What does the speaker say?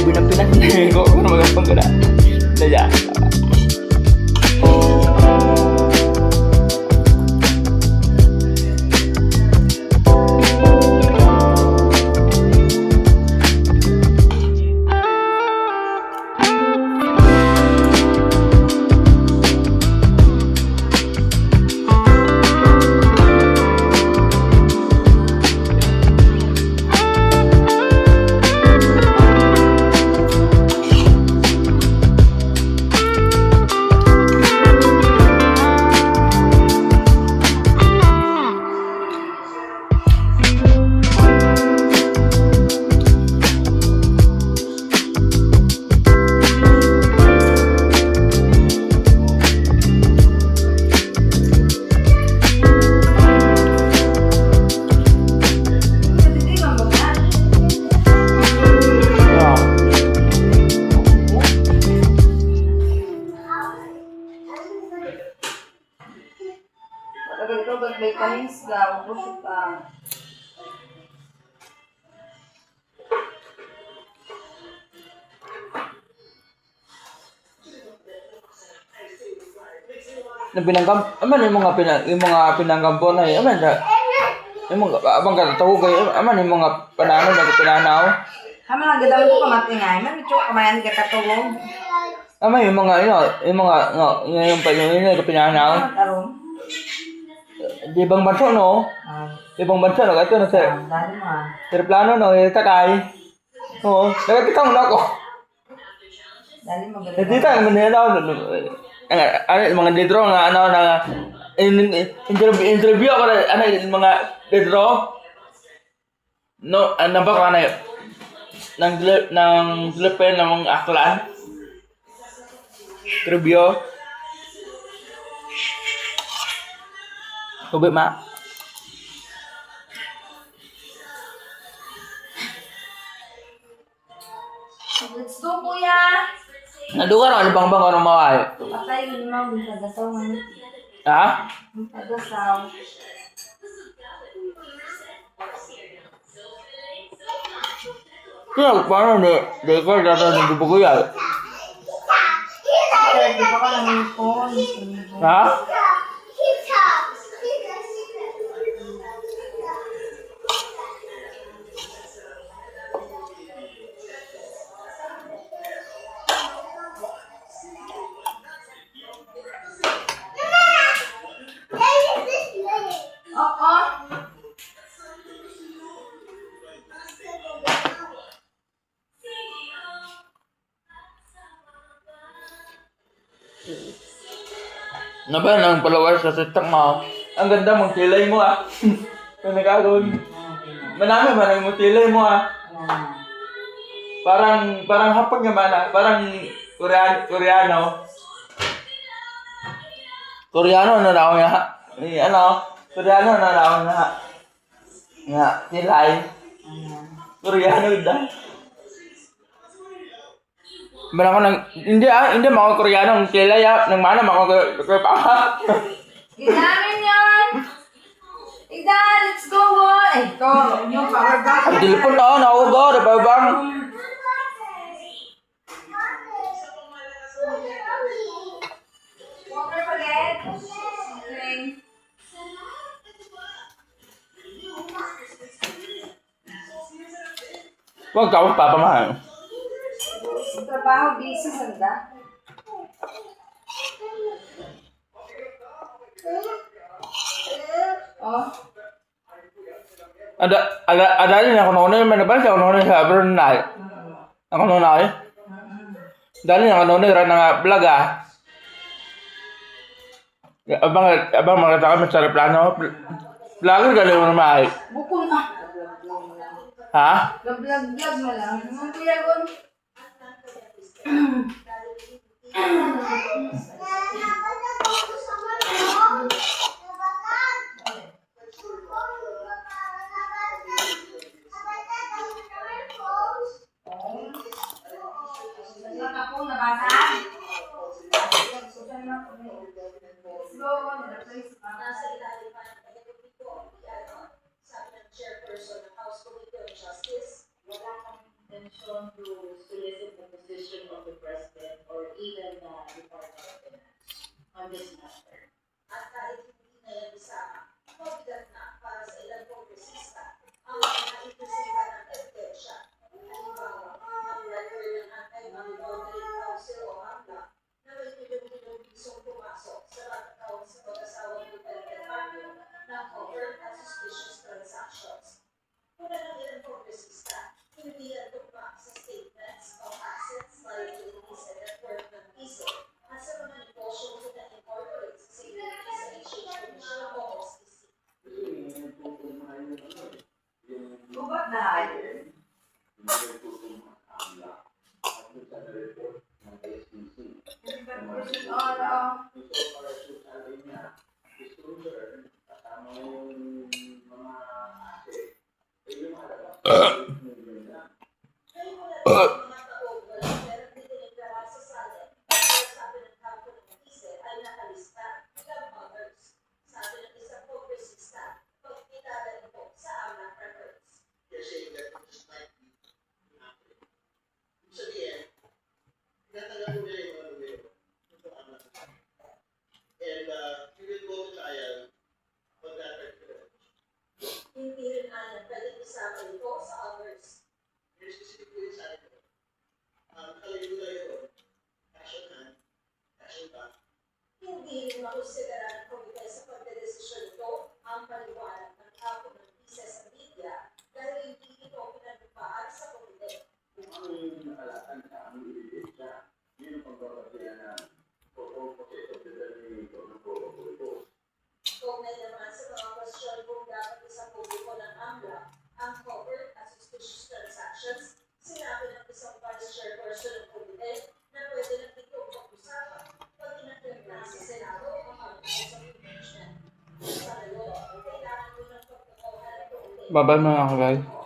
pinang-pinang. Kung ano magapang ka na. Daya. Tagal-tagal may panisga, ubos pa. Na pinanggam, aman yung mga pinanggampo na yun, aman sa, yung mga, abang katawag kayo, aman yung mga pananaw na pinanaw. Hama nga gadawin ko kamatingay, man ito kamayan ka katulog. Aman yung mga, yung pinanaw. Tarong. Di bang banso, no? Di bang banso, no? Ito na sir. Dali mo ah. Aeroplano, no? Takay. Oo, nakatitang na ako. Dali mo gadawin. Nakatitang, manila, mga didro nga na interview ako na mga didro no ba ko na ng Philippine ng mga aklan interview tubig ma Let's go kuya. naduga ano bang ano maway Patay yun mo, magpagasaw man. ha Magpagasaw. kaya paano di ko dito ng bubugoy Sir, di ba ka lang phone? ha Oo. na ba nang palawar sa sitak mo ang ganda mong kilay mo kung nagagawin manami ba nang mong kilay mo parang hapag naman parang Koreano na raw nga Koreano na raw nga kilay Koreano da Mana nang hindi mga Koreano ang kilay nang mana mga pa Igamin yun! Ida, let's go on! Eh, ito, yung power bank. ang telepon na naugo da pa bang Water palit. Okay. wag ka pa mahal Sa trabaho, busy sanda. Oh. ada rin ako noon man ba sa noon sa Brunei ako noon ay dali ako noon ra nga vlog abang mga taka sa plano vlogger gali mo naman ay Buko na. ha Vlog mo lang. Ang kuya ko. Ako nabasa. Chairperson ng House Committee on Justice, wala kang intention to Gubat na. Bye-bye mga guys.